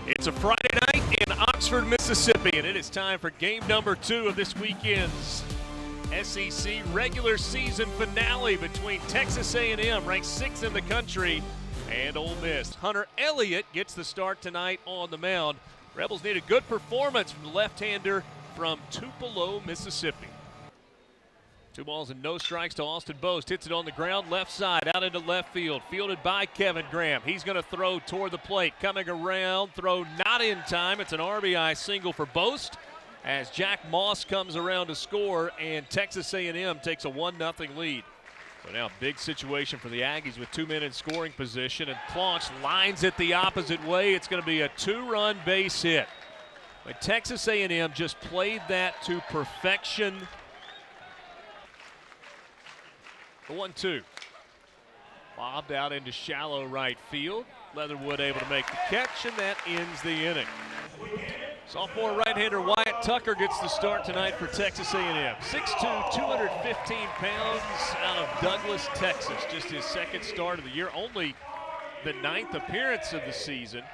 It's a Friday night in Oxford, Mississippi, and it is time for game number 2 of this weekend's SEC regular season finale between Texas A&M, ranked 6th in the country, and Ole Miss. Hunter Elliott gets the start tonight on the mound. Rebels need a good performance from the left-hander from Tupelo, Mississippi. 2 balls and no strikes to Austin Boast. Hits it on the ground, left side, out into left field. Fielded by Kevin Graham. He's going to throw toward the plate. Coming around, throw not in time. It's an RBI single for Boast as Jack Moss comes around to score, and Texas A&M takes a 1-0 lead. So now big situation for the Aggies with 2 men in scoring position, and Claunch lines it the opposite way. It's going to be a 2-run base hit. But Texas A&M just played that to perfection. The 1-2. Bobbed out into shallow right field. Leatherwood able to make the catch, and that ends the inning. Sophomore right-hander Wyatt Tucker gets the start tonight for Texas A&M. 6'2", 215 pounds out of Douglas, Texas. Just his second start of the year. Only the 9th appearance of the season.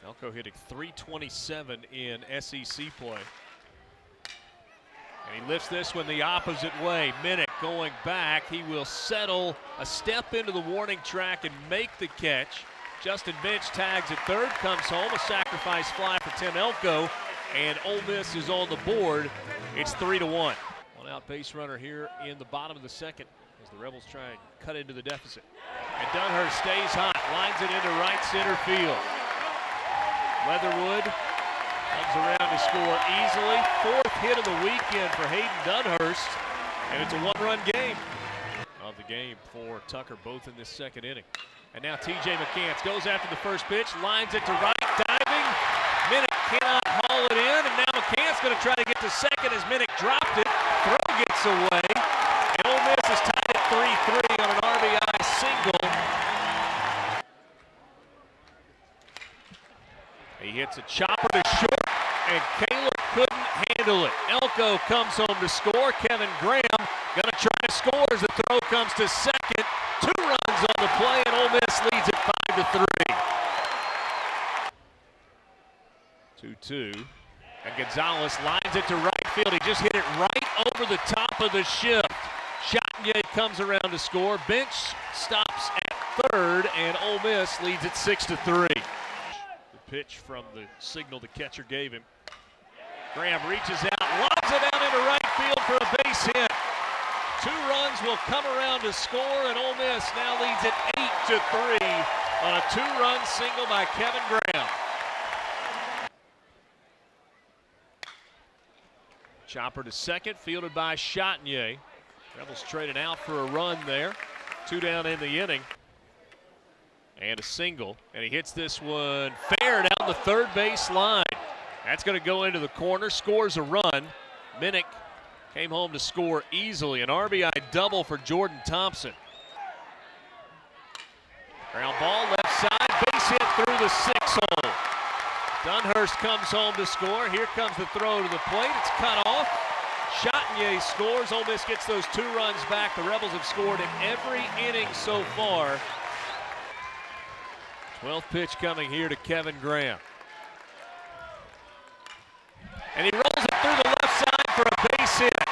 Elko hitting .327 in SEC play. And he lifts this one the opposite way. Minnick going back. He will settle a step into the warning track and make the catch. Justin Bench tags at third, comes home. A sacrifice fly for Tim Elko. And Ole Miss is on the board. It's 3-1. One out base runner here in the bottom of the second as the Rebels try and cut into the deficit. And Dunhurst stays hot, lines it into right center field. Leatherwood comes around to score easily. 4th hit of the weekend for Hayden Dunhurst, and it's a 1-run game of the game for Tucker, both in this second inning. And now TJ McCants goes after the first pitch, lines it to right, diving. Minnick cannot haul it in, and now McCants going to try to get to second as Minnick dropped it. Throw gets away, and Ole Miss is tied at 3-3 on an RBI single. He hits a chopper to short, and Caleb couldn't handle it. Elko comes home to score. Kevin Graham going to try to score as the throw comes to second. 2 runs on the play, and Ole Miss leads it 5-3. 2-2. And Gonzalez lines it to right field. He just hit it right over the top of the shift. Chatagnier comes around to score. Bench stops at third, and Ole Miss leads it 6-3. Pitch from the signal the catcher gave him. Graham reaches out, lobs it out into right field for a base hit. 2 runs will come around to score, and Ole Miss now leads it 8-3 on a 2-run single by Kevin Graham. Chopper to second, fielded by Chatagnier. Rebels traded out for a run there. 2 down in the inning. And a single, and he hits this one fair down the third base line. That's going to go into the corner, scores a run. Minnick came home to score easily. An RBI double for Jordan Thompson. Ground ball left side, base hit through the 6-hole. Dunhurst comes home to score. Here comes the throw to the plate. It's cut off. Chatagnier scores. Ole Miss gets those 2 runs back. The Rebels have scored in every inning so far. 12th pitch coming here to Kevin Graham. And he rolls it through the left side for a base hit.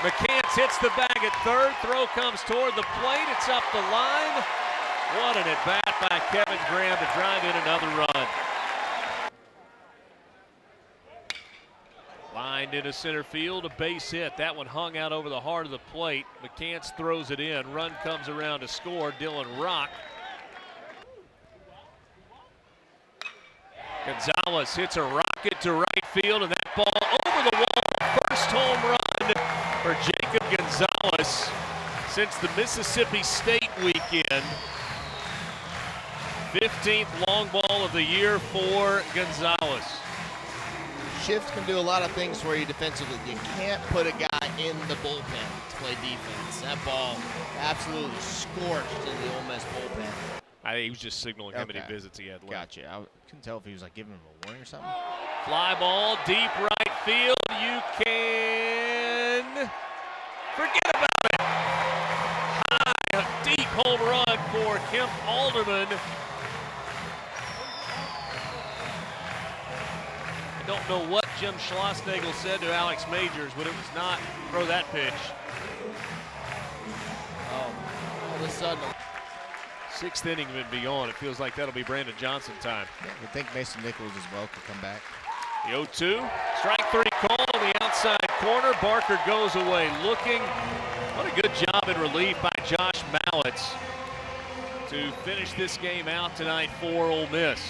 McCants hits the bag at third. Throw comes toward the plate. It's up the line. What an at-bat by Kevin Graham to drive in another run. Lined into center field, a base hit. That one hung out over the heart of the plate. McCants throws it in. Run comes around to score. Dylan Rock. Gonzalez hits a rocket to right field, and that ball over the wall. First home run for Jacob Gonzalez since the Mississippi State weekend. 15th long ball of the year for Gonzalez. Shift can do a lot of things for you defensively. You can't put a guy in the bullpen to play defense. That ball absolutely scorched in the Ole Miss bullpen. I think he was just signaling how many visits he had left. Gotcha. I couldn't tell if he was like giving him a warning or something. Fly ball, deep right field. You can forget about it. High, a deep home run for Kemp Alderman. don't know what Jim Schlossnagel said to Alex Majors, but it was not throw that pitch. All of a sudden, Sixth inning and beyond. It feels like that'll be Brandon Johnson time. I think Mason Nichols as well could come back. The 0-2. Strike three call on the outside corner. Barker goes away looking. What a good job in relief by Josh Mallitz to finish this game out tonight for Ole Miss.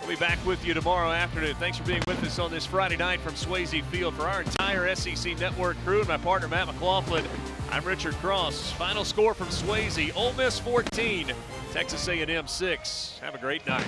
We'll be back with you tomorrow afternoon. Thanks for being with us on this Friday night from Swayze Field. For our entire SEC Network crew and my partner Matt McLaughlin, I'm Richard Cross. Final score from Swayze: Ole Miss 14, Texas A&M 6. Have a great night.